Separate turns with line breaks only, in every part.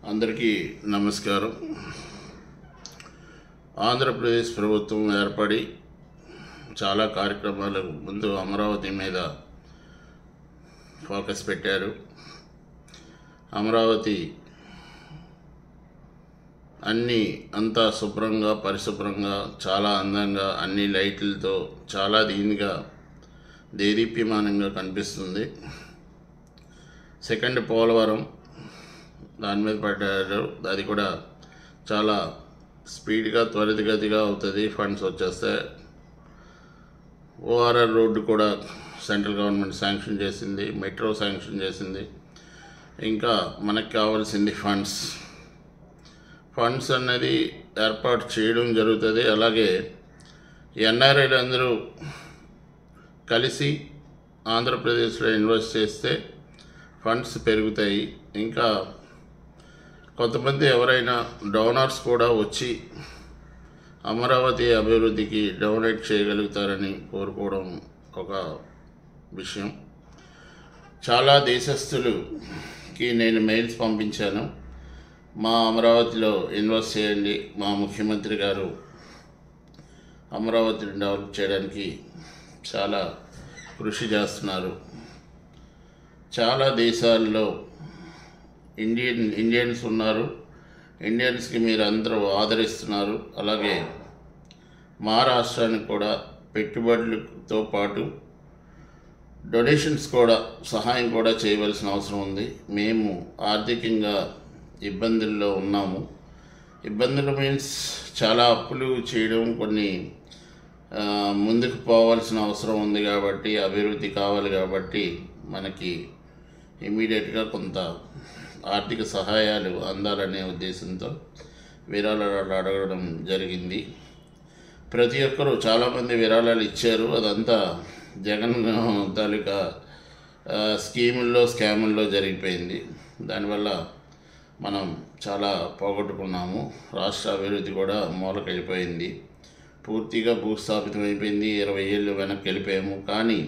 అందరికీ నమస్కారం. ఆంధ్రప్రదేశ్ ప్రభుత్వం ఏర్పడి చాలా కార్యక్రమాలకు ముందు అమరావతి మీద ఫోకస్ పెట్టారు. అమరావతి అంతా శుభ్రంగా, పరిశుభ్రంగా, చాలా అందంగా, అన్ని లైట్లతో చాలా దీనిగా దేదీప్యమానంగా కనిపిస్తుంది. సెకండ్ పోలవరం దాని మీద పడ్డారు. అది కూడా చాలా స్పీడ్గా, త్వరితగతిగా అవుతుంది. ఫండ్స్ వచ్చేస్తే ఓఆర్ఆర్ రోడ్డు కూడా సెంట్రల్ గవర్నమెంట్ శాంక్షన్ చేసింది, మెట్రో శాంక్షన్ చేసింది. ఇంకా మనకు కావాల్సింది ఫండ్స్ అనేది ఏర్పాటు చేయడం జరుగుతుంది. అలాగే ఎన్ఆర్ఐలు అందరూ కలిసి ఆంధ్రప్రదేశ్లో ఇన్వెస్ట్ చేస్తే ఫండ్స్ పెరుగుతాయి. ఇంకా కొంతమంది ఎవరైనా డోనర్స్ కూడా వచ్చి అమరావతి అభివృద్ధికి డొనేట్ చేయగలుగుతారని కోరుకోవడం ఒక విషయం. చాలా దేశస్తులకి నేను మెయిల్స్ పంపించాను, మా అమరావతిలో ఇన్వెస్ట్ చేయండి. మా ముఖ్యమంత్రి గారు అమరావతిని డెవలప్ చేయడానికి చాలా కృషి చేస్తున్నారు. చాలా దేశాల్లో ఇండియన్స్ ఉన్నారు. ఇండియన్స్కి మీరు అందరూ ఆదరిస్తున్నారు. అలాగే మా రాష్ట్రానికి కూడా పెట్టుబడులతో పాటు డొనేషన్స్ కూడా, సహాయం కూడా చేయవలసిన అవసరం ఉంది. మేము ఆర్థికంగా ఇబ్బందుల్లో ఉన్నాము. ఇబ్బందులు మీన్స్ చాలా అప్పులు చేయడం, కొన్ని ముందుకు పోవాల్సిన అవసరం ఉంది. కాబట్టి అభివృద్ధి కావాలి. కాబట్టి మనకి ఇమీడియట్గా కొంత ఆర్థిక సహాయాలు అందాలనే ఉద్దేశంతో విరాళాలు అడగడం జరిగింది. ప్రతి ఒక్కరూ చాలామంది విరాళాలు ఇచ్చారు. అదంతా జగన్ తాలూకా స్కాముల్లో జరిగిపోయింది. దానివల్ల మనం చాలా పోగొట్టుకున్నాము. రాష్ట్ర అభివృద్ధి కూడా మూలకెళ్ళిపోయింది. పూర్తిగా భూస్థాపితమైపోయింది. 20 ఏళ్ళు వెనక్కి వెళ్ళిపోయాము. కానీ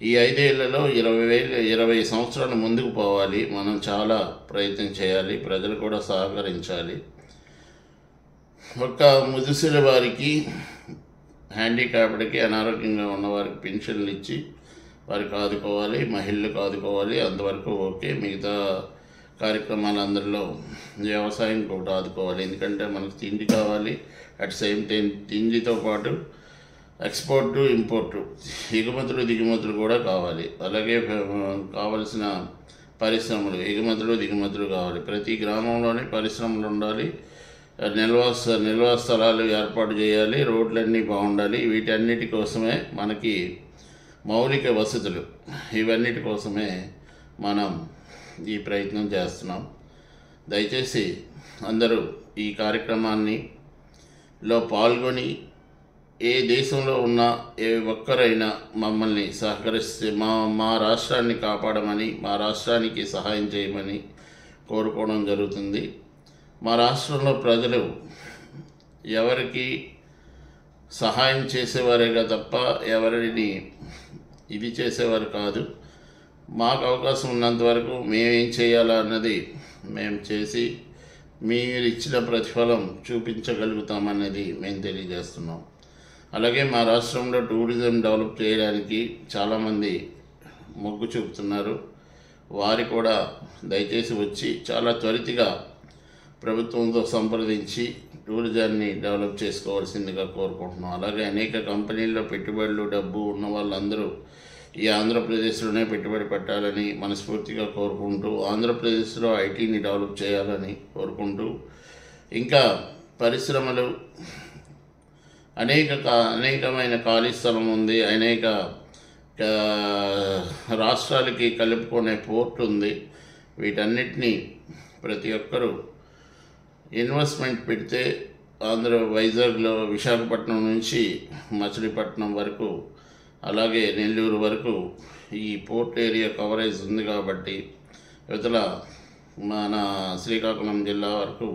ఈ 5 ఏళ్లలో 20 సంవత్సరాలు ముందుకు పోవాలి. మనం చాలా ప్రయత్నం చేయాలి. ప్రజలు కూడా సహకరించాలి. ఒక ముదుసలి వారికి, హ్యాండిక్యాప్డ్కి, అనారోగ్యంగా ఉన్నవారికి పెన్షన్లు ఇచ్చి వారికి ఆదుకోవాలి. మహిళలకు ఆదుకోవాలి. అంతవరకు ఓకే. మిగతా కార్యక్రమాలందరిలో వ్యవసాయం కూడా ఆదుకోవాలి. ఎందుకంటే మనకు తిండి కావాలి. అట్ సేమ్ టైం తిండితో పాటు ఎక్స్పోర్టు, ఇంపోర్టు, ఎగుమతులు, దిగుమతులు కూడా కావాలి. అలాగే కావలసిన పరిశ్రమలు, దిగుమతులు కావాలి. ప్రతి గ్రామంలోని పరిశ్రమలు ఉండాలి. నిల్వ స్థలాలు ఏర్పాటు చేయాలి. రోడ్లన్నీ బాగుండాలి. వీటన్నిటి కోసమే మనకి మౌలిక వసతులు, ఇవన్నిటి కోసమే మనం ఈ ప్రయత్నం చేస్తున్నాం. దయచేసి అందరూ ఈ కార్యక్రమాల్లో పాల్గొని, ఏ దేశంలో ఉన్న ఏ ఒక్కరైనా మమ్మల్ని సహకరిస్తే మా రాష్ట్రాన్ని కాపాడమని, మా రాష్ట్రానికి సహాయం చేయమని కోరుకోవడం జరుగుతుంది. మా రాష్ట్రంలో ప్రజలు ఎవరికి సహాయం చేసేవారేగా తప్ప ఎవరిని ఇది చేసేవారు కాదు. మాకు అవకాశం ఉన్నంత వరకు మేమేం చేయాలా అన్నది మేము చేసి మీరు ఇచ్చిన ప్రతిఫలం చూపించగలుగుతామన్నది మేము తెలియజేస్తున్నాం. అలాగే మా రాష్ట్రంలో టూరిజం డెవలప్ చేయడానికి చాలామంది మొగ్గు చూపుతున్నారు. వారి కూడా దయచేసి వచ్చి చాలా త్వరితగా ప్రభుత్వంతో సంప్రదించి టూరిజాన్ని డెవలప్ చేసుకోవాల్సిందిగా కోరుకుంటున్నాం. అలాగే అనేక కంపెనీల్లో పెట్టుబడులు, డబ్బు ఉన్న వాళ్ళందరూ ఈ ఆంధ్రప్రదేశ్లోనే పెట్టుబడి పెట్టాలని మనస్ఫూర్తిగా కోరుకుంటూ, ఆంధ్రప్రదేశ్లో ఐటీని డెవలప్ చేయాలని కోరుకుంటూ, ఇంకా పరిశ్రమలు, అనేకమైన ఖాళీ స్థలం ఉంది. అనేక రాష్ట్రాలకి కలుపుకునే పోర్ట్ ఉంది. వీటన్నిటినీ ప్రతి ఒక్కరూ ఇన్వెస్ట్మెంట్ పెడితే వైజాగ్లో, విశాఖపట్నం నుంచి మచిలీపట్నం వరకు, అలాగే నెల్లూరు వరకు ఈ పోర్ట్ ఏరియా కవరేజ్ ఉంది. కాబట్టి ఇవతల మన శ్రీకాకుళం జిల్లా వరకు,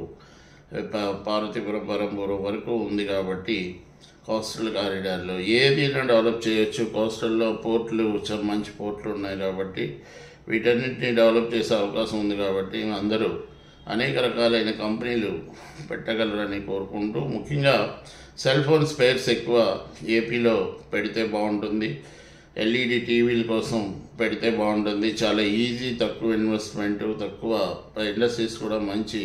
పార్వతీపురం, పరంపూరం వరకు ఉంది. కాబట్టి కోస్టల్ కారిడార్లో ఏదైనా డెవలప్ చేయొచ్చు. కోస్టల్లో పోర్టులు, మంచి పోర్టులు ఉన్నాయి. కాబట్టి వీటన్నిటిని డెవలప్ చేసే అవకాశం ఉంది. కాబట్టి అందరూ అనేక రకాలైన కంపెనీలు పెట్టగలరని కోరుకుంటూ, ముఖ్యంగా సెల్ ఫోన్ స్పేర్స్ ఎక్కువ ఏపీలో పెడితే బాగుంటుంది. ఎల్ఈడి టీవీల కోసం పెడితే బాగుంటుంది. చాలా ఈజీ, తక్కువ ఇన్వెస్ట్మెంటు, తక్కువ ఇండస్ట్రీస్ కూడా మంచి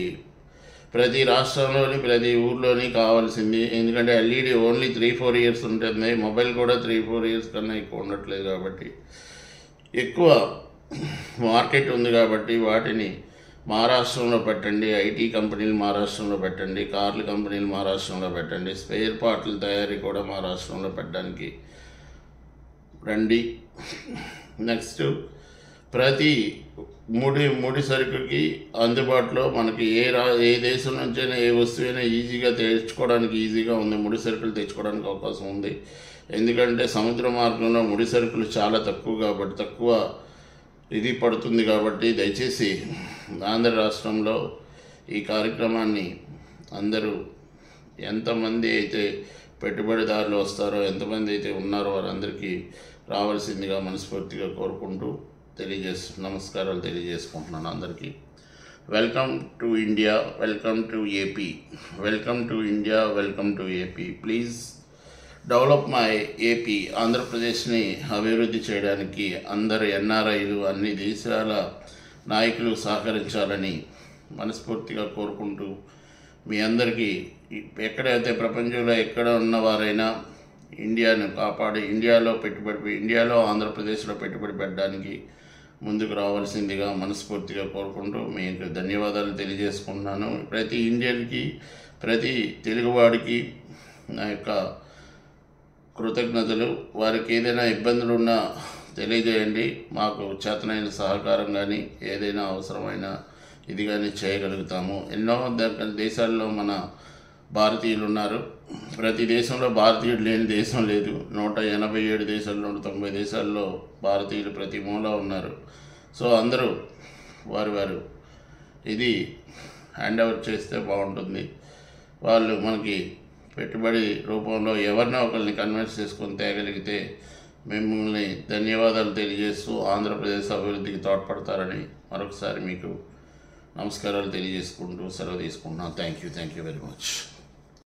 ప్రతి రాష్ట్రంలోని ప్రతి ఊర్లోని కావాల్సింది. ఎందుకంటే ఎల్ఈడి ఓన్లీ 3-4 ఇయర్స్ ఉంటుంది, మొబైల్ కూడా 3-4 ఇయర్స్ కన్నా ఎక్కువ ఉండట్లేదు. కాబట్టి ఎక్కువ మార్కెట్ ఉంది కాబట్టి వాటిని మహారాష్ట్రంలో పెట్టండి. ఐటీ కంపెనీలు మహారాష్ట్రంలో పెట్టండి, కార్ల కంపెనీలు మహారాష్ట్రంలో పెట్టండి, స్పేర్ పార్ట్ల తయారీ కూడా మహారాష్ట్రంలో పెట్టడానికి రండి. నెక్స్ట్, ప్రతి ముడి సరుకుకి అందుబాటులో మనకి ఏ దేశం నుంచైనా ఏ వస్తువైనా ఈజీగా తెచ్చుకోవడానికి ఈజీగా ఉంది. ముడి సరుకులు తెచ్చుకోవడానికి అవకాశం ఉంది. ఎందుకంటే సముద్ర మార్గంలో ముడి సరుకులు చాలా తక్కువ కాబట్టి, తక్కువ ఇది పడుతుంది కాబట్టి దయచేసి ఆంధ్ర రాష్ట్రంలో ఈ కార్యక్రమాన్ని అందరూ ఎంతమంది అయితే పెట్టుబడిదారులు వస్తారో, ఎంతమంది అయితే ఉన్నారో వారందరికీ రావాల్సిందిగా మనస్ఫూర్తిగా కోరుకుంటూ నమస్కారాలు తెలియజేసుకుంటున్నాను అందరికీ. Welcome to India, welcome to AP, welcome to India, welcome to AP. Please develop my AP. ఆంధ్రప్రదేశ్ని అభివృద్ధి చేయడానికి అందరు ఎన్ఆర్ఐలు, అన్ని దేశాల నాయకులు సహకరించాలని మనస్ఫూర్తిగా కోరుకుంటూ, మీ అందరికీ ఎక్కడైతే ప్రపంచంలో ఎక్కడ ఉన్నవారైనా ఇండియాను కాపాడి ఇండియాలో ఆంధ్రప్రదేశ్లో పెట్టుబడి పెట్టడానికి ముందుకు రావాల్సిందిగా మనస్ఫూర్తిగా కోరుకుంటూ మీకు ధన్యవాదాలు తెలియజేసుకుంటున్నాను. ప్రతి ఇండియన్కి, ప్రతి తెలుగువాడికి నా యొక్క కృతజ్ఞతలు. వారికి ఏదైనా ఇబ్బందులు ఉన్నా తెలియజేయండి. మాకు చేతనైన సహకారం కానీ ఏదైనా అవసరమైన ఇది కానీ చేయగలుగుతాము. ఎన్నో దేశాల్లో మన భారతీయులు ఉన్నారు. ప్రతి దేశంలో భారతీయుడు లేని దేశం లేదు. 187 దేశాల్లో, 190 దేశాల్లో భారతీయులు ప్రతి మూల ఉన్నారు. సో అందరూ వారు ఇది హ్యాండ్ ఓవర్ చేస్తే బాగుంటుంది. వాళ్ళు మనకి పెట్టుబడి రూపంలో ఎవరినో ఒకరిని కన్విన్స్ చేసుకొని తేగలిగితే మిమ్మల్ని ధన్యవాదాలు తెలియజేస్తూ ఆంధ్రప్రదేశ్ అభివృద్ధికి తోడ్పడతారని మరొకసారి మీకు నమస్కారాలు తెలియజేసుకుంటూ సెలవు తీసుకుంటున్నాను. Thank you very much.